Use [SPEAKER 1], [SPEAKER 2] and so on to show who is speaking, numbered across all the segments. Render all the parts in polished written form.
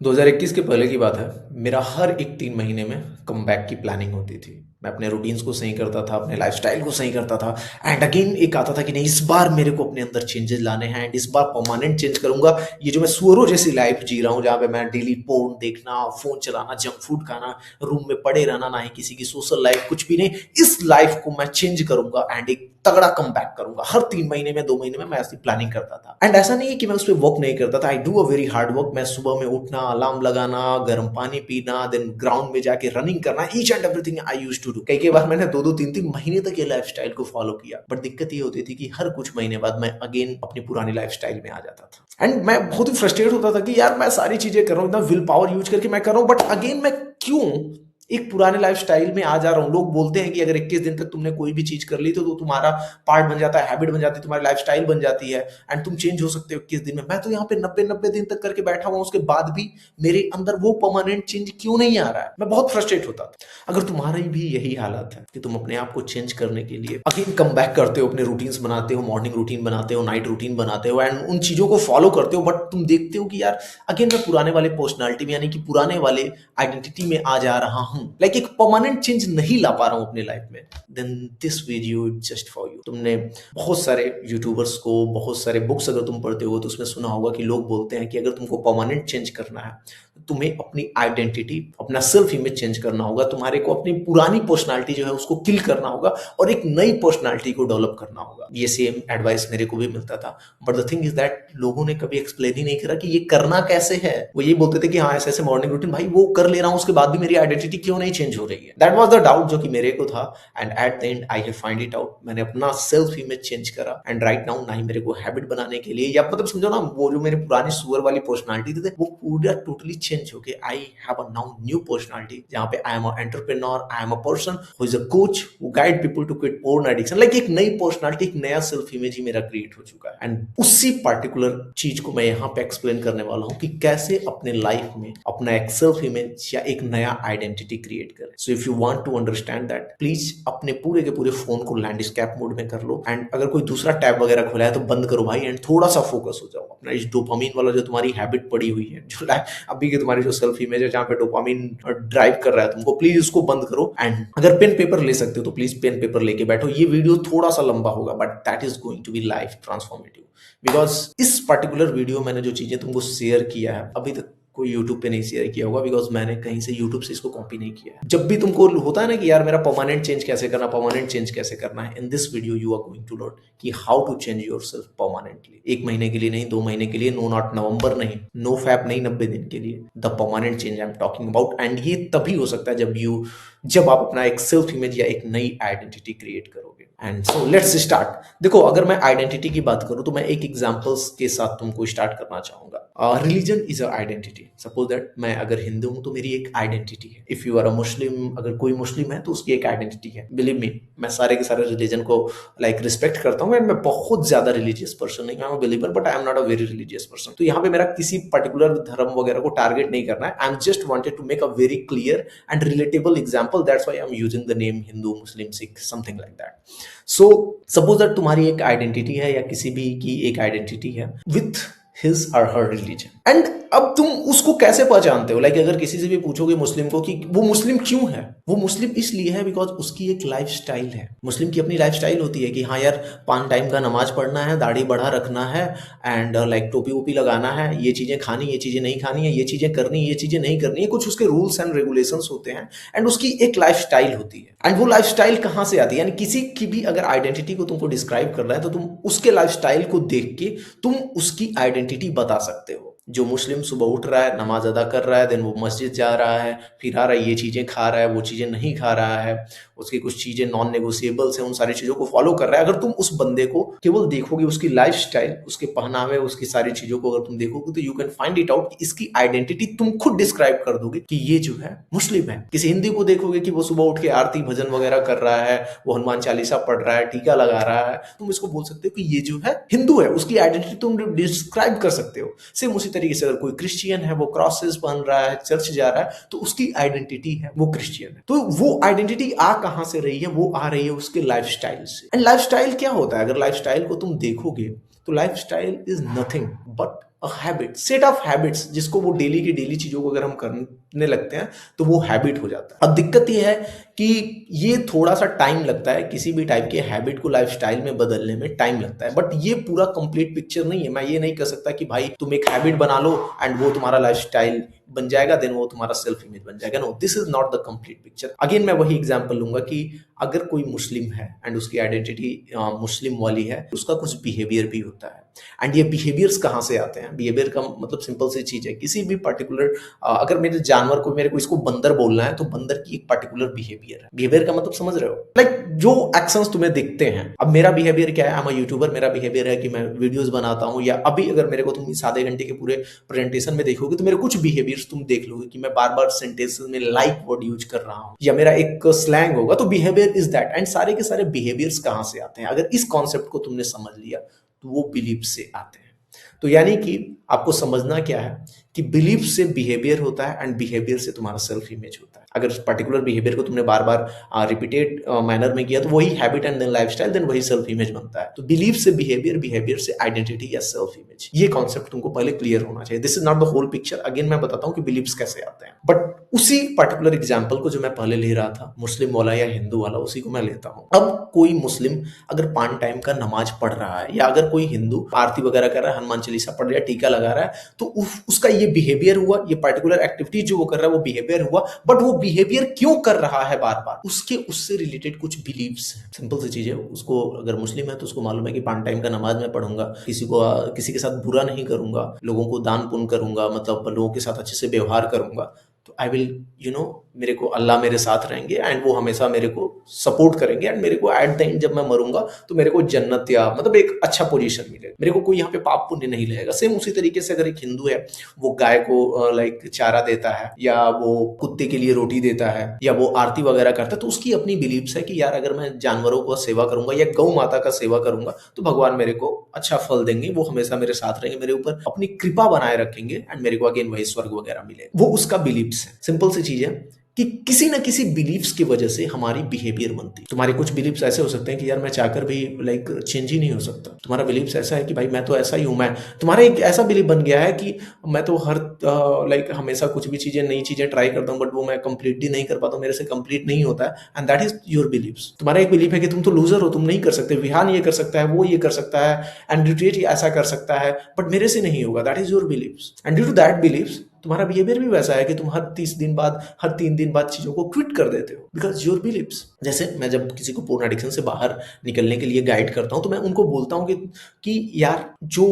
[SPEAKER 1] 2021 के पहले की बात है। मेरा हर एक 3 महीने में कमबैक की प्लानिंग होती थी। मैं अपने रूटीन्स को सही करता था, अपने लाइफ़स्टाइल को सही करता था एंड अगेन एक आता था कि नहीं, इस बार मेरे को अपने अंदर चेंजेस लाने हैं एंड इस बार परमानेंट चेंज करूँगा। ये जो मैं सुअरों जैसी लाइफ़ जी रहा हूँ, जहाँ पे मैं डेली पोर्न देखना, फ़ोन चलाना, जंक फूड खाना, रूम में पड़े रहना, ना ही किसी की सोशल लाइफ़, कुछ भी नहीं। इस लाइफ़ को मैं चेंज करूँगा एंड एक तगड़ा कमबैक करूँगा। हर 3 महीने में, 2 महीने में मैं ऐसी प्लानिंग करता था एंड ऐसा नहीं है कि मैं उस पे वर्क नहीं करता था। I do a very hard work. मैं सुबह में उठना, अलार्म लगाना, गर्म पानी पीना, देन ग्राउंड में जाके रनिंग करना, each and everything I used to do. कई बार मैंने 2-2 3-3 महीने तक ये लाइफस्टाइल को फॉलो किया, बट दिक्कत ये होती थी कि हर कुछ महीने बाद मैं अगेन अपनी पुरानी लाइफस्टाइल में आ जाता था एंड मैं बहुत ही फ्रस्ट्रेट होता था कि यार मैं सारी चीजें कर रहा हूँ, इतना विल पावर यूज करके मैं कर रहा हूँ, बट अगेन मैं क्यों एक पुराने लाइफस्टाइल में आ जा रहा हूँ। लोग बोलते हैं कि अगर 21 दिन तक तुमने कोई भी चीज कर ली तो तुम्हारा पार्ट बन जाता है, हैबिट बन जाती है, तुम्हारी लाइफस्टाइल बन जाती है एंड तुम चेंज हो सकते हो 21 दिन में। मैं तो यहाँ पे 90-90 दिन तक करके बैठा हुआ, उसके बाद भी मेरे अंदर वो परमानेंट चेंज क्यों नहीं आ रहा है। मैं बहुत फ्रस्ट्रेट होता था। अगर तुम्हारी भी यही हालत है कि तुम अपने आप को चेंज करने के लिए अगेन कम बैक करते हो, अपने रूटीन्स बनाते हो, मॉर्निंग रूटीन बनाते हो, नाइट रूटीन बनाते हो एंड उन चीजों को फॉलो करते हो, बट तुम देखते हो कि यार अगेन मैं पुराने वाले पर्सनालिटी में, यानी कि पुराने वाले आइडेंटिटी में आ जा रहा हूं, लाइक एक परमानेंट चेंज नहीं ला पा रहा हूं अपने लाइफ में, then this video is just for you. तुमने बहुत सारे यूट्यूबर्स को, बहुत सारे बुक्स अगर तुम पढ़ते हो तो उसमें सुना होगा कि लोग बोलते हैं कि अगर तुमको परमानेंट चेंज करना है तो तुम्हें अपनी आइडेंटिटी, अपना सेल्फ इमेज चेंज करना होगा। तुम्हारे को अपनी पुरानी पर्सनालिटी जो है उसको किल करना होगा और एक नई पर्सनालिटी को डेवलप करना होगा। ये सेम एडवाइस मेरे को भी मिलता था, but the thing is that लोगों ने कभी एक्सप्लेन ही नहीं करा कि ये करना कैसे है। वो ये बोलते थे कि हाँ ऐसे ऐसे मॉर्निंग रूटीन, भाई वो कर ले रहा हूँ, उसके बाद भी मेरी आइडेंटिटी क्यों नहीं चेंज हो रही है। दैट वाज द डाउट जो कि मेरे को था and eight the and I have find it out. मैंने अपना सेल्फ इमेज चेंज करा एंड राइट नाउ ना ही मेरे को हैबिट बनाने के लिए, या मतलब समझो ना, वो जो मेरे पुरानी सुअर वाली पर्सनालिटी थे वो पूरा टोटली चेंज हो गए। I have a now new personality जहाँ पे I am a entrepreneur, I am a person who is a coach who guide people to quit porn addiction. Like एक नई पर्सनालिटी, एक नया सेल्फ इमेज ही मेरा create हो चुका है एंड उसी पर्टिकुलर चीज को मैं यहाँ पे एक्सप्लेन करने वाला हूँ कि कैसे अपने लाइफ में अपना एक सेल्फ इमेज या एक नया आइडेंटिटी क्रिएट करें। So if you want to understand that, please अपने पूरे के पूरे फोन को लैंडस्केप मोड में कर लो एंड अगर कोई दूसरा टैब वगैरह खुला है तो बंद करो भाई एंड थोड़ा सा फोकस हो जाओ। अपना इस डोपामिन वाला जो तुम्हारी हैबिट पड़ी हुई है, जो अभी की तुम्हारी जो सेल्फ इमेज है जहाँ पे डोपामिन ड्राइव कर रहा है तुमको, प्लीज उसको बंद करो एंड अगर पेन पेपर ले सकते हो तो प्लीज पेन पेपर लेके बैठो। ये वीडियो थोड़ा सा लंबा होगा but that is going to be life transformative, because इस पर्टिकुलर वीडियो मैंने जो चीजें तुमको शेयर किया है अभी तक कोई YouTube पे नहीं शेयर किया होगा, बिकॉज मैंने कहीं से YouTube से इसको कॉपी नहीं किया है। जब भी तुमको होता है ना कि यार मेरा परमानेंट चेंज कैसे करना, परमानेंट चेंज कैसे करना है, in this video you are going to learn कि how to change yourself permanently. 1 महीने के लिए नहीं, 2 महीने के लिए, नो नॉट नवंबर नहीं, नो फैप नहीं, 90 दिन के लिए, the permanent change I am talking about. And ये तभी हो सकता है जब आप अपना एक सेल्फ इमेज या एक नई आइडेंटिटी क्रिएट करोगे। And so let's start. देखो, अगर मैं आइडेंटिटी की बात करूं तो मैं एक एग्जांपल्स के साथ तुमको स्टार्ट करना चाहूंगा। Religion is a identity. Suppose that मैं अगर हिंदू हूं तो मेरी एक आइडेंटिटी है। इफ यू आर अ मुस्लिम, अगर कोई मुस्लिम है तो उसकी एक आइडेंटिटी है। बिलीव मी, मैं सारे के सारे रिलीजन को लाइक रिस्पेक्ट करता हूँ एंड मैं बहुत ज्यादा रिलीजियस पर्सन नहीं, आई am a believer but I am not a very religious person. तो यहाँ पे मेरा किसी पर्टिकुलर धर्म वगैरह को टारगेट नहीं करना है। I am just wanted to make a very clear and relatable example, that's why I am using the name Hindu, Muslim, Sikh, something like that. So suppose that तुम्हारी एक आइडेंटिटी है या किसी भी की एक आइडेंटिटी है विथ हिज और हर रिलीजन एंड अब तुम उसको कैसे पहचानते हो? लाइक अगर किसी से भी पूछोगे मुस्लिम को कि वो मुस्लिम क्यों है, वो मुस्लिम इसलिए है बिकॉज उसकी एक लाइफ स्टाइल है। मुस्लिम की अपनी लाइफ स्टाइल होती है कि हाँ यार 5 टाइम का नमाज पढ़ना है, दाढ़ी बढ़ा रखना है एंड लाइक टोपी वोपी लगाना है, ये चीजें खानी, ये चीजें नहीं खानी है, ये चीजें करनी, ये चीजें नहीं करनी है। कुछ उसके रूल्स एंड रेगुलेशंस होते हैं एंड उसकी एक लाइफ स्टाइल होती है। एंड वो लाइफ स्टाइल कहाँ से आती है? यानी किसी की भी अगर आइडेंटिटी को तुमको डिस्क्राइब करना है तो तुम उसके लाइफ स्टाइल को देख के तुम उसकी आइडेंटिटी बता सकते हो। जो मुस्लिम सुबह उठ रहा है, नमाज अदा कर रहा है, देन वो मस्जिद जा रहा है, फिर आ रहा है, ये चीज़ें खा रहा है, वो चीज़ें नहीं खा रहा है, उसकी कुछ चीज़ें नॉन नेगोशिएबल्स हैं, उन सारी चीज़ों को फॉलो कर रहा है। अगर तुम उस बंदे को केवल देखोगे, उसकी लाइफ स्टाइल, उसके पहनावे, उसकी सारी चीज़ों को अगर तुम देखोगे तो you can find it out कि इसकी आइडेंटिटी तुम खुद डिस्क्राइब कर दोगे कि ये जो है मुस्लिम है। किसी हिंदी को देखोगे कि वो सुबह उठ के आरती भजन वगैरह कर रहा है, वो हनुमान चालीसा पढ़ रहा है, टीका लगा रहा है, तुम इसको बोल सकते हो कि ये जो है हिंदू है। उसकी आइडेंटिटी तुम डिस्क्राइब कर सकते हो। सेम उसी तरीके से अगर कोई क्रिश्चियन है, वो क्रॉसेस पहन रहा है, चर्च जा रहा है, तो उसकी आइडेंटिटी है वो क्रिश्चियन है। तो वो आइडेंटिटी आ कहां से रही है? वो आ रही है उसके लाइफस्टाइल से। एंड लाइफस्टाइल क्या होता है? अगर लाइफस्टाइल को तुम देखोगे तो lifestyle is nothing but habit, set of habits, जिसको वो डेली की डेली चीजों को अगर हम करने लगते हैं तो वो हैबिट हो जाता है। अब दिक्कत ये है कि ये थोड़ा सा टाइम लगता है, किसी भी टाइप के हैबिट को लाइफस्टाइल में बदलने में टाइम लगता है, बट ये पूरा कंप्लीट पिक्चर नहीं है। मैं ये नहीं कह सकता कि भाई तुम एक हैबिट बना लो एंड वो तुम्हारा लाइफस्टाइल बन जाएगा, देन वो तुम्हारा सेल्फ इमेज बन जाएगा। No, this is not the complete picture. Again मैं वही एग्जांपल लूंगा कि अगर कोई मुस्लिम है एंड उसकी आइडेंटिटी मुस्लिम वाली है, उसका कुछ बिहेवियर भी होता है। एंड ये बिहेवियर्स कहाँ से आते हैं? बिहेवियर का मतलब सिंपल सी चीज है, किसी भी पर्टिकुलर अगर मेरे जानवर को, मेरे को इसको बंदर बोलना है तो बंदर की एक पर्टिकुलर बिहेवियर है। बिहेवियर का मतलब समझ रहे हो? लाइक जो एक्शंस तुम्हें दिखते हैं। अब मेरा बिहेवियर क्या है? आई एम अ यूट्यूबर, मेरा बिहेवियर है कि मैं वीडियोस बनाता हूँ, या अभी अगर मेरे को तुम इस आधे घंटे के पूरे प्रेजेंटेशन में देखोगे तो मेरे कुछ बिहेवियर्स तुम देख लोगे कि मैं बार बार सेंटेंसेस में लाइक वर्ड यूज कर रहा हूँ, या मेरा एक स्लैंग होगा, तो बिहेवियर इज दैट। एंड सारे के सारे बिहेवियर्स कहाँ से आते हैं? अगर इस कॉन्सेप्ट को तुमने समझ लिया तो वो बिलीफ से आते हैं। तो यानी कि आपको समझना क्या है कि बिलीफ से बिहेवियर होता है एंड बिहेवियर से तुम्हारा सेल्फ इमेज होता है। अगर पर्टिकुलर बिहेवियर को तुमने बार बार रिपीटेड मैनर में किया तो वही habit and then lifestyle, then वही सेल्फ इमेज बनता है। तो बिलीफ से बिहेवियर, बिहेवियर से आइडेंटिटी या सेल्फ इमेज, ये कॉन्सेप्ट तुमको पहले क्लियर होना चाहिए। This is not the whole picture. Again मैं बताता हूँ कि बिलीव्स कैसे आते हैं, बट उसी पर्टिकुलर एग्जाम्पल को जो मैं पहले ले रहा था, मुस्लिम वाला या हिंदू वाला, उसी को मैं लेता हूँ। अब कोई मुस्लिम अगर 5 टाइम का नमाज पढ़ रहा है, या अगर कोई हिंदू आरती वगैरह कर रहा है, हनुमान चालीसा पढ़ रहा है, टीका लगा रहा है, तो उसका ये बिहेवियर हुआ, ये पर्टिकुलर एक्टिविटी जो वो कर रहा है वो बिहेवियर हुआ। बट वो बिहेवियर क्यों कर रहा है बार बार? उसके उससे रिलेटेड कुछ बिलीव्स हैं। सिंपल सी चीज है। उसको अगर मुस्लिम है तो उसको मालूम है कि 5 टाइम का नमाज मैं पढ़ूंगा, किसी के साथ बुरा नहीं करूंगा, लोगों को दान पुण्य करूंगा, मतलब लोगों के साथ अच्छे से व्यवहार करूंगा, तो आई विल मेरे को अल्लाह मेरे साथ रहेंगे एंड वो हमेशा मेरे को सपोर्ट करेंगे, एंड मेरे को एट द एंड जब मैं मरूंगा तो मेरे को जन्नत या मतलब एक अच्छा पोजीशन मिलेगा, मेरे को कोई यहाँ पे पाप पुण्य नहीं लगेगा। सेम उसी तरीके से अगर एक हिंदू है, वो गाय को लाइक चारा देता है, या वो कुत्ते के लिए रोटी देता है, या वो आरती वगैरह करता है, तो उसकी अपनी बिलीव्स है कि यार अगर मैं जानवरों को सेवा करूंगा या गौ माता का सेवा करूंगा तो भगवान मेरे को अच्छा फल देंगे, वो हमेशा मेरे साथ रहेंगे, मेरे ऊपर अपनी कृपा बनाए रखेंगे एंड मेरे को अगेन वही स्वर्ग वगैरह मिलेगा। वो उसका बिलीव्स है। सिंपल सी चीज है कि किसी ना किसी बिलीव्स की वजह से हमारी बिहेवियर बनती है। तुम्हारे कुछ बिलीव्स ऐसे हो सकते हैं कि यार मैं चाहकर भी लाइक चेंज ही नहीं हो सकता। तुम्हारा बिलीव्स ऐसा है कि भाई मैं तो ऐसा ही हूं। मैं तुम्हारा एक ऐसा बिलीव बन गया है कि मैं तो हर लाइक हमेशा कुछ भी चीजें, नई चीजें ट्राई करता हूं, बट वो मैं कंप्लीटली नहीं कर पाता, मेरे से कंप्लीट नहीं होता है, and that is your believes. तुम्हारा एक बिलीव है कि तुम तो लूजर हो, तुम नहीं कर सकते, विहान ये कर सकता है, वो ये कर सकता है, एंड ड्यूटेट ऐसा कर सकता है, बट मेरे से नहीं होगा। That is your believes, and due to that believes तुम्हारा बिहेवियर भी वैसा है कि तुम हर 30 दिन बाद, हर 3 दिन बाद चीजों को क्विट कर देते हो, बिकॉज योर बिलीव्स। जैसे मैं जब किसी को पोर्न एडिक्शन से बाहर निकलने के लिए गाइड करता हूं तो मैं उनको बोलता हूं कि यार जो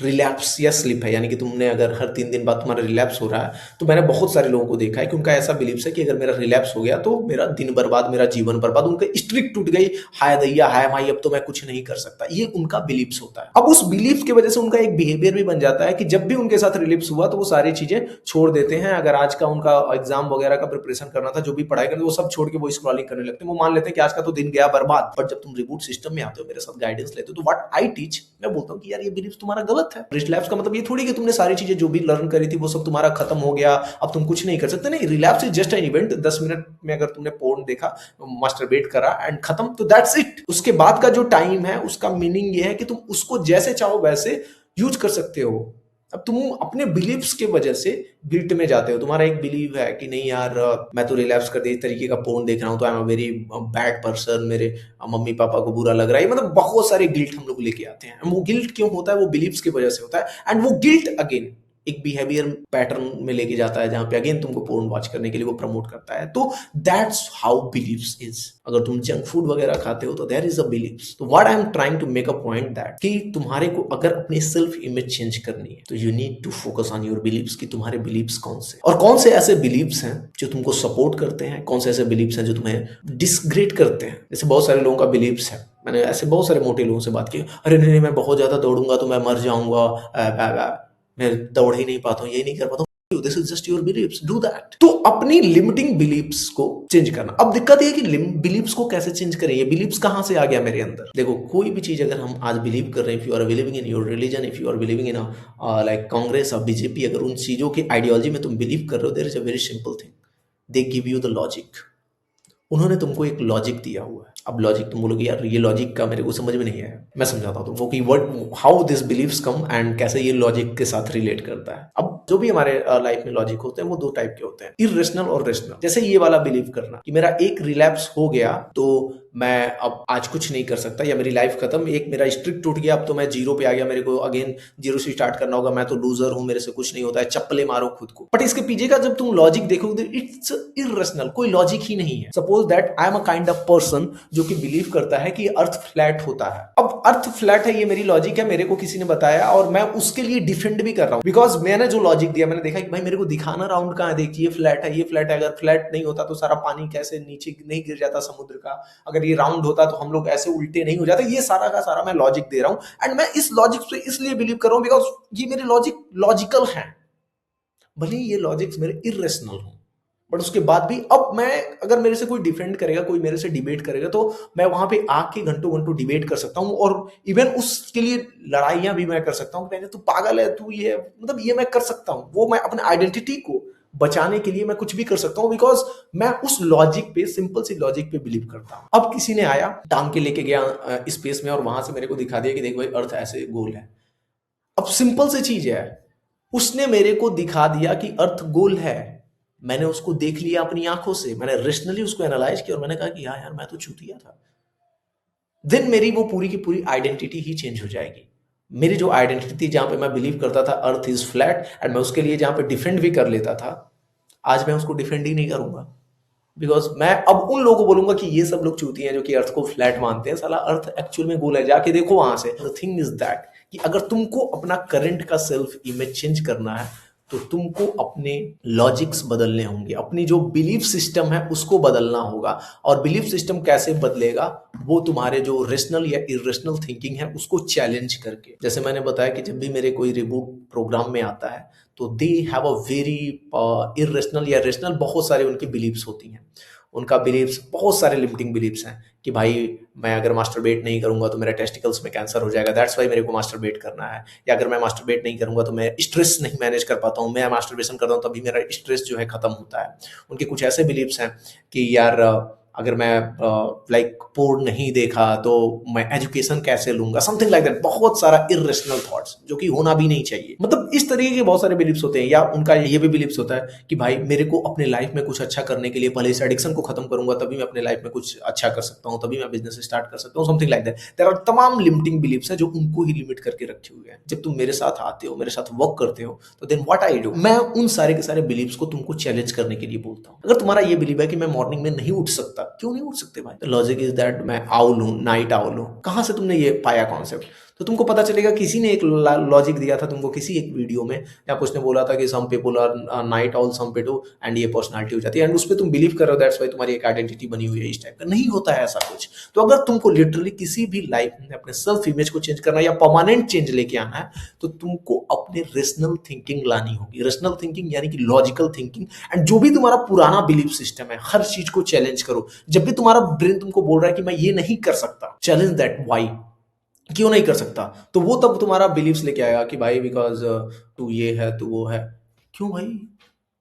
[SPEAKER 1] रिलैप्स या स्लिप है, यानी कि तुमने अगर हर 3 दिन बाद तुम्हारा रिलैप्स हो रहा है, तो मैंने बहुत सारे लोगों को देखा है कि उनका ऐसा बिलीव्स है कि अगर मेरा रिलैप्स हो गया तो मेरा दिन बर्बाद, मेरा जीवन बर्बाद, उनका स्ट्रिक टूट गई, हाय दैया हाय माई, अब तो मैं कुछ नहीं कर सकता। ये उनका बिलीव्स होता है। अब उस बिलीफ की वजह से उनका एक बिहेवियर भी बन जाता है कि जब भी उनके साथ रिलैप्स हुआ तो वो सारी चीजें छोड़ देते हैं। अगर आज का उनका एग्जाम वगैरह का प्रिपरेशन करना था, जो भी पढ़ाई करनी, वो सब छोड़ के वो स्क्रॉलिंग करने लगते हैं। वो मान लेते हैं कि आज का तो दिन गया बर्बाद। बट जब तुम रिबूट सिस्टम में आते हो, मेरे साथ गाइडेंस लेते हो, तो व्हाट आई टीच, मैं बोलता हूँ कि यार ये बिलीफ तुम्हारा गलत है। रिलैप्स का मतलब ये थोड़ी कि तुमने सारी चीजें जो भी लर्न करी थी वो सब तुम्हारा खत्म हो गया, अब तुम कुछ नहीं कर सकते। नहीं, relapse is just an event. 10 minute में अगर तुमने पोर्न देखा, मास्टरबेट करा एंड खत्म, तो दैट्स इट। उसके बाद का जो टाइम है उसका मीनिंग ये है कि तुम उसको जैसे चाहो वैसे यूज कर सकते हो। अब तुम अपने बिलीव्स के वजह से गिल्ट में जाते हो। तुम्हारा एक बिलीव है कि नहीं यार मैं तो रिलैप्स कर दे इस तरीके का पोर्न देख रहा हूं तो आई am a very bad person, मेरे मम्मी पापा को बुरा लग रहा है, मतलब बहुत सारे गिल्ट हम लोग लेके आते हैं। वो गिल्ट क्यों होता है? वो बिलीव्स की वजह से होता है। एंड वो गिल्ट अगेन एक बिहेवियर पैटर्न में लेके जाता है, जहां पे अगेन तुमको पोर्न वॉच करने के लिए वो प्रमोट करता है। तो दैट्स हाउ बिलीव्स इज। अगर तुम जंक फूड वगैरह खाते हो तो देयर इज अ बिलीव्स। तो what I am trying to make a point that कि तुम्हारे को अगर अपनी सेल्फ इमेज चेंज करनी है तो you need to focus on your believes, कि तुम्हारे बिलीव्स कौन से, और कौन से ऐसे बिलीव्स हैं जो तुमको सपोर्ट करते हैं, कौन से ऐसे बिलीव्स हैं जो तुम्हें डिसग्रेड करते हैं। जैसे बहुत सारे लोगों का बिलीव्स है, मैंने ऐसे बहुत सारे मोटे लोगों से बात की, अरे नहीं मैं बहुत ज्यादा दौड़ूंगा तो मैं मर जाऊंगा, मैं दौड़ ही नहीं पाता हूँ, ये नहीं कर पाता हूँ। This is just your believes, do that. तो अपनी लिमिटिंग बिलीव्स को चेंज करना। अब दिक्कत ये है कि बिलीव्स को कैसे चेंज करें? ये बिलीव्स कहां से आ गया मेरे अंदर? देखो, कोई भी चीज अगर हम आज बिलीव कर रहे हैं, if you are believing in your religion, if you are believing in like Congress और बीजेपी, अगर उन चीजों की आइडियोलॉजी में तुम बिलीव कर रहे हो, there is a very simple thing, they give you the logic. उन्होंने तुमको एक लॉजिक दिया हुआ है। अब लॉजिक तुम बोलोगे यार ये लॉजिक का मेरे को समझ में नहीं आया। मैं समझाता हूँ तुमको कि what how this believes come and कैसे ये लॉजिक के साथ रिलेट करता है। अब जो भी हमारे लाइफ में लॉजिक होते हैं वो दो टाइप के होते हैं, इरेशनल और रेशनल। जैसे ये वाला बिलीव करना कि मेरा एक रिलैप्स हो गया तो मैं अब आज कुछ नहीं कर सकता, या मेरी लाइफ खत्म, एक मेरा स्ट्रिक टूट गया, अब तो मैं जीरो पे आ गया, मेरे को अगेन जीरो से स्टार्ट करना होगा, मैं तो लूजर हूं, मेरे से कुछ नहीं होता है, चप्पले मारो खुद को। बट इसके पीछे का जब तुम लॉजिक देखोगे तो इट्स इरेशनल, कोई लॉजिक ही नहीं है। Suppose that I am a kind of person जो कि बिलीव करता है कि अर्थ फ्लैट होता है। अब अर्थ फ्लैट है ये मेरी लॉजिक है, मेरे को किसी ने बताया और मैं उसके लिए डिफेंड भी कर रहा हूँ, बिकॉज मैंने जो लॉजिक दिया, मैंने देखा कि भाई मेरे को दिखाना राउंड कहाँ है, देखिए ये फ्लैट है, ये फ्लैट है, अगर फ्लैट नहीं होता तो सारा पानी कैसे नीचे नहीं गिर जाता समुद्र का, अगर ये राउंड होता तो हम लोग ऐसे उल्टे नहीं हो जाते। ये सारा का सारा मैं लॉजिक दे रहा हूं एंड मैं इस लॉजिक पे इसलिए बिलीव कर रहा हूं बिकॉज ये मेरे लॉजिक लॉजिकल है, भले ही ये लॉजिक्स मेरे इरेशनल हो। बट उसके बाद भी अब मैं, अगर मेरे से कोई डिफेंड करेगा, कोई मेरे से डिबेट करेगा, तो मैं वहां पे आके घंटों घंटों डिबेट कर सकता हूँ और इवन उसके लिए लड़ाइयां भी मैं कर सकता हूँ। तू पागल है, तू ये, मतलब ये मैं कर सकता हूँ। वो मैं अपने आइडेंटिटी को बचाने के लिए मैं कुछ भी कर सकता हूँ बिकॉज मैं उस लॉजिक पे, सिंपल सी लॉजिक पे बिलीव करता हूँ। अब किसी ने आया, टांग के लेके गया स्पेस में और वहां से मेरे को दिखा दिया कि देख भाई अर्थ ऐसे गोल है। अब सिंपल सी चीज है, उसने मेरे को दिखा दिया कि अर्थ गोल है, मैंने उसको देख लिया अपनी आंखों से, मैंने रेशनली उसको एनालाइज किया और मैंने कहा कि हाँ यार मैं तो चूतिया था। देन मेरी वो पूरी की पूरी आइडेंटिटी ही चेंज हो जाएगी। मेरी जो आइडेंटिटी थी जहां पे मैं बिलीव करता था अर्थ इज फ्लैट एंड मैं उसके लिए जहां पे डिफेंड भी कर लेता था, आज मैं उसको डिफेंड ही नहीं करूंगा बिकॉज मैं अब उन लोगों को बोलूंगा कि ये सब लोग चूतिए हैं जो कि अर्थ को फ्लैट मानते हैं, साला अर्थ एक्चुअल में गोल है, जाके देखो वहां से। द थिंग इज दैट कि अगर तुमको अपना करंट का सेल्फ इमेज चेंज करना है तो तुमको अपने लॉजिक्स बदलने होंगे, अपनी जो बिलीफ सिस्टम है उसको बदलना होगा। और बिलीफ सिस्टम कैसे बदलेगा, वो तुम्हारे जो रेशनल या इरेशनल थिंकिंग है उसको चैलेंज करके। जैसे मैंने बताया कि जब भी मेरे कोई रिबूट प्रोग्राम में आता है तो they have a very irrational या रेशनल, बहुत सारे उनकी बिलीव्स होती हैं। उनका बिलीव्स, बहुत सारे लिमिटिंग बिलीव्स हैं कि भाई मैं अगर मास्टरबेट नहीं करूंगा तो मेरा टेस्टिकल्स में कैंसर हो जाएगा, दैट्स वाई मेरे को मास्टरबेट करना है। या अगर मैं मास्टरबेट नहीं करूंगा तो मैं स्ट्रेस नहीं मैनेज कर पाता हूँ, मैं मास्टरबेशन करता हूँ तभी मेरा स्ट्रेस जो है खत्म होता है। उनके कुछ ऐसे बिलीव्स हैं कि यार अगर मैं लाइक पोर्न नहीं देखा तो मैं एजुकेशन कैसे लूंगा, समथिंग लाइक दैट। बहुत सारा इरेशनल थॉट्स जो कि होना भी नहीं चाहिए। मतलब इस तरीके के बहुत सारे बिलीव्स होते हैं। या उनका ये भी बिलीव्स होता है कि भाई मेरे को अपने लाइफ में कुछ अच्छा करने के लिए पहले इस एडिक्शन को खत्म करूंगा तभी मैं अपने लाइफ में कुछ अच्छा कर सकता हूँ, तभी मैं बिजनेस स्टार्ट कर सकता हूँ, something like that. There are तमाम लिमिटिंग बिलीव्स है जो उनको ही लिमिट करके रखे हुए हैं। जब तुम मेरे साथ आते हो, मेरे साथ वर्क करते हो, तो देन व्हाट आई डू, मैं उन सारे के सारे बिलीव्स को तुमको चैलेंज करने के लिए बोलता हूँ। अगर तुम्हारा ये बिलीव है कि मैं मॉर्निंग में नहीं उठ सकता, क्यों नहीं उठ सकते भाई? द लॉजिक इज दैट मैं आउल हूं, नाइट आउल हूं। कहां से तुमने ये पाया कॉन्सेप्ट? तो तुमको पता चलेगा, किसी ने एक लॉजिक दिया था तुमको किसी एक वीडियो में, जहाँ उसने बोला था कि some people are night owl, some people, and ये पर्सनालिटी हो जाती है एंड उस पर तुम बिलीव कर रहे हो, दैट्स वाई तुम्हारी एक आइडेंटिटी बनी हुई है इस टाइप का। नहीं होता है ऐसा कुछ। तो अगर तुमको लिटरली किसी भी लाइफ में अपने सेल्फ इमेज को चेंज करना है या परमानेंट चेंज लेके आना है, तो तुमको अपने रेशनल थिंकिंग लानी होगी। रेशनल थिंकिंग यानी कि लॉजिकल थिंकिंग। एंड जो भी तुम्हारा पुराना बिलीफ सिस्टम है, हर चीज को चैलेंज करो। जब भी तुम्हारा ब्रेन तुमको बोल रहा है कि मैं ये नहीं कर सकता, चैलेंज दैट, व्हाई, क्यों नहीं कर सकता? तो वो तब तुम्हारा बिलीव्स लेके आएगा कि भाई बिकॉज तू ये है, तू वो है। क्यों भाई?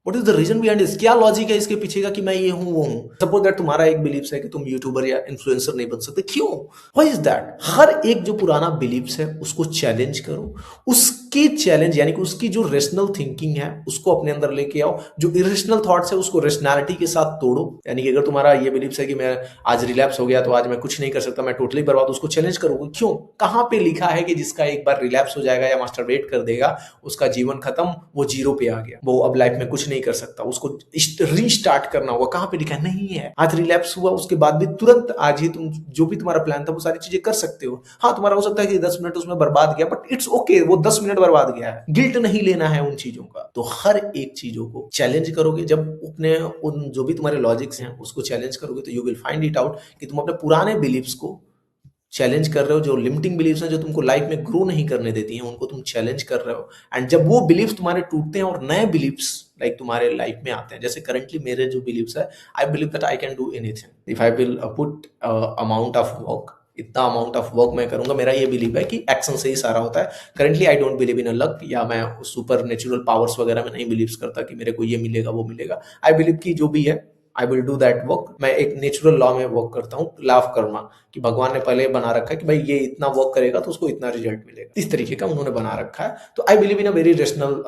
[SPEAKER 1] What is the reason behind this? क्या लॉजिक है इसके पीछे का कि मैं ये हूं वो हूं? सपोज दैट तुम्हारा एक बिलीव्स है कि तुम यूट्यूबर या इन्फ्लुएंसर नहीं बन सकते, क्यों? Why is that? हर एक जो पुराना बिलीव्स है उसको चैलेंज करो। उसकी चैलेंज यानी कि उसकी जो रेशनल थिंकिंग है उसको अपने अंदर लेके आओ। जो इरेशनल थॉट्स है उसको रेशनैलिटी के साथ तोड़ो। यानी कि अगर तुम्हारा ये बिलीव्स है कि मैं आज रिलैप्स हो गया तो आज मैं कुछ नहीं कर सकता, मैं टोटली बर्बाद, उसको चैलेंज करोगे। क्यों? कहां पे लिखा है कि जिसका एक बार रिलैप्स हो जाएगा या मास्टरबेट कर देगा उसका जीवन खत्म, वो जीरो पे आ गया, वो अब लाइफ में कुछ नहीं कर सकता, उसको रीस्टार्ट करना होगा? कहां पे लिखा है? नहीं है। आज रिलैप्स हुआ उसके बाद भी तुरंत आज ही तुम जो भी तुम्हारा प्लान था वो सारी चीजें कर सकते हो। हाँ, तुम्हारा हो सकता है कि 10 मिनट उसमें बर्बाद गया, बट इट्स ओके, वो 10 मिनट बर्बाद गया है, गिल्ट नहीं लेना है उन चीजों का। तो हर एक चीजों को चैलेंज करोगे, जब अपने उन जो भी तुम्हारे लॉजिक्स हैं उसको चैलेंज करोगे, तो you will find it out कि तुम अपने पुराने बिलीव्स को चैलेंज कर रहे हो। जो लिमिटिंग बिलीव्स हैं जो तुमको लाइफ में ग्रो नहीं करने देती हैं, उनको तुम चैलेंज कर रहे हो। एंड जब वो बिलीव्स तुम्हारे टूटते हैं और नए बिलीव्स लाइक तुम्हारे लाइफ में आते हैं, जैसे करंटली मेरे जो बिलीव्स है, I believe that I can do anything if I will put amount of work. इतना अमाउंट ऑफ वर्क मैं करूंगा, मेरा ये बिलीव है कि एक्शन से ही सारा होता है। Currently I don't believe in a luck, या मैं सुपर नेचुरल पावर्स वगैरह में नहीं बिलीव करता कि मेरे को ये मिलेगा वो मिलेगा। आई बिलीव कि जो भी है I will do that work. मैं एक नेचुरल लॉ में वर्क करता हूँ, लॉ ऑफ कर्मा, कि भगवान ने पहले बना रखा है कि भाई ये इतना वर्क करेगा तो उसको इतना रिजल्ट मिलेगा, इस तरीके का उन्होंने बना रखा है। तो I believe in a very rational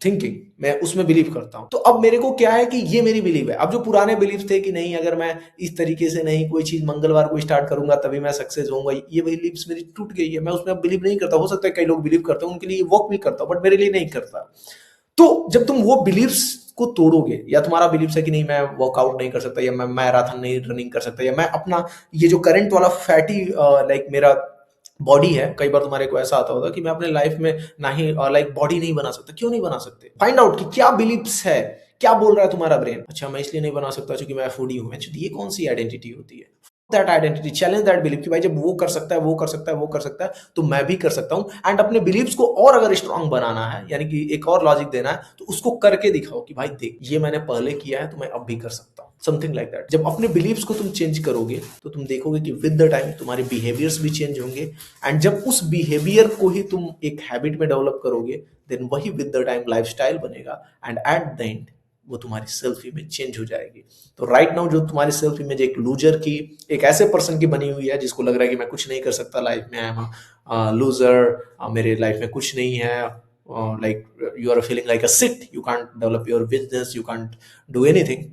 [SPEAKER 1] thinking, मैं उसमें बिलीव करता हूँ। तो अब मेरे को क्या है कि ये मेरी बिलीव है। अब जो पुराने बिलीव थे कि नहीं अगर मैं इस तरीके से नहीं कोई चीज मंगलवार को स्टार्ट करूंगा तभी मैं सक्सेस होऊंगा, ये बिलीव्स मेरी टूट गई है, मैं उसमें अब बिलीव नहीं करता। हो सकता है कई लोग बिलीव करते हैं, उनके लिए वर्क भी करता हूँ, बट मेरे लिए नहीं करता। तो जब तुम वो बिलीव्स को तोड़ोगे, या तुम्हारा बिलीव्स है कि नहीं मैं वर्कआउट नहीं कर सकता, या मैं मैराथन नहीं रनिंग कर सकता, या मैं अपना ये जो करंट वाला फैटी लाइक मेरा बॉडी है, कई बार तुम्हारे को ऐसा आता होगा कि मैं अपने लाइफ में ना ही लाइक बॉडी नहीं बना सकता। क्यों नहीं बना सकते? फाइंड आउट कि क्या बिलीव्स है, क्या बोल रहा है तुम्हारा ब्रेन। अच्छा मैं इसलिए नहीं बना सकता क्योंकि मैं फूडी हूं। ये कौन सी आइडेंटिटी होती है? That identity, challenge that believe कि भाई जब वो कर सकता है, वो कर सकता है, वो कर सकता है, तो मैं भी कर सकता हूं। एंड अपने बिलीव्स को और अगर स्ट्रांग बनाना है, यानी कि एक और लॉजिक देना है, तो उसको करके दिखाओ कि भाई देख ये मैंने पहले किया है तो मैं अब भी कर सकता हूं। Something like that. जब अपने बिलीव्स को तुम चेंज करोगे तो तुम देखोगे कि विद द टाइम तुम्हारे बिहेवियर्स भी चेंज होंगे। एंड जब उस बिहेवियर को ही तुम एक हैबिट में डेवलप करोगे, देन वही विद द टाइम लाइफस्टाइल बनेगा। एंड एट द एंड वो तुम्हारी सेल्फ इमेज चेंज हो जाएगी। तो राइट नाउ जो तुम्हारी सेल्फ इमेज एक लूजर की, एक ऐसे पर्सन की बनी हुई है जिसको लग रहा है कि मैं कुछ नहीं कर सकता लाइफ में, आई एम लूजर, मेरे लाइफ में कुछ नहीं है, like you are feeling like a sit, you can't develop your business, you can't do anything.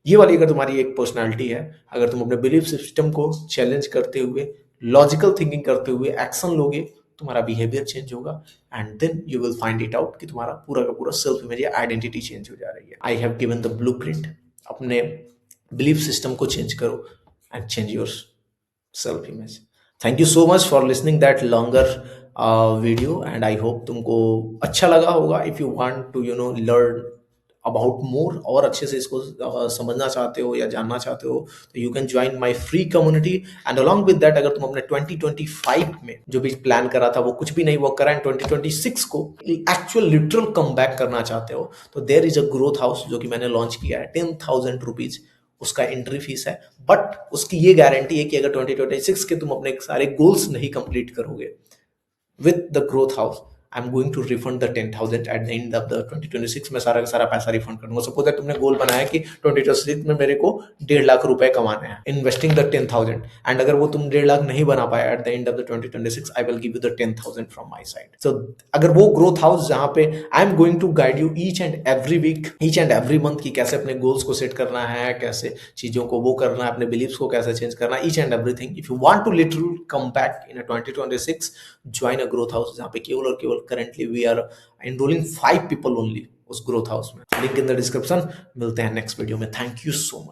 [SPEAKER 1] ये वाली अगर तुम्हारी एक पर्सनालिटी है, अगर तुम अपने बिलीफ सिस्टम को चैलेंज करते हुए, लॉजिकल थिंकिंग करते हुए एक्शन लोगे, तुम्हारा बिहेवियर चेंज होगा। And then you will find it out कि तुम्हारा पूरा का पूरा सेल्फ इमेज या आइडेंटिटी चेंज हो जा रही है। I have given the blueprint. अपने बिलीफ सिस्टम को चेंज करो and change your self image. Thank you so much for listening that longer video, and I hope तुमको अच्छा लगा होगा। If you want to learn about more, और अच्छे से इसको समझना चाहते हो या जानना चाहते हो, तो you can join my free community. And along with that, अगर तुम अपने 2025 में जो भी प्लान करा था वो कुछ भी नहीं वर्क करा, एंड 2026 को एक्चुअल लिटरल कम बैक करना चाहते हो, तो there is a growth house जो कि मैंने लॉन्च किया है। 10,000 रुपीज उसका एंट्री फीस है, बट उसकी ये गारंटी है कि अगर 2026 के तुम अपने सारे गोल्स नहीं कंप्लीट करोगे with the growth house, I'm going to refund the 10,000 at the end of the 2026 में सारा का सारा पैसा रिफंड कर दूंगा। सपोज दैट तुमने गोल बनाया कि 2026 में मेरे को 1.5 लाख रुपए कमाने हैं, इन्वेस्टिंग द 10,000, एंड अगर वो तुम 1.5 लाख नहीं बना पाया at the end of the 2026, I will give you the 10,000 from my side. So अगर वो ग्रोथ हाउस जहां पे I am going to guide you each and every week, each and every month की कैसे अपने गोल्स को set करना है, कैसे चीजों को वो करना है, अपने बिलीव्स को कैसे चेंज करना है, each and everything. If you want to literally come back in 2026, join a growth house जहां पे केवल और केवल currently we are enrolling 5 people only उस ग्रोथ हाउस में। Link in the description. मिलते हैं नेक्स्ट वीडियो में। Thank you so much.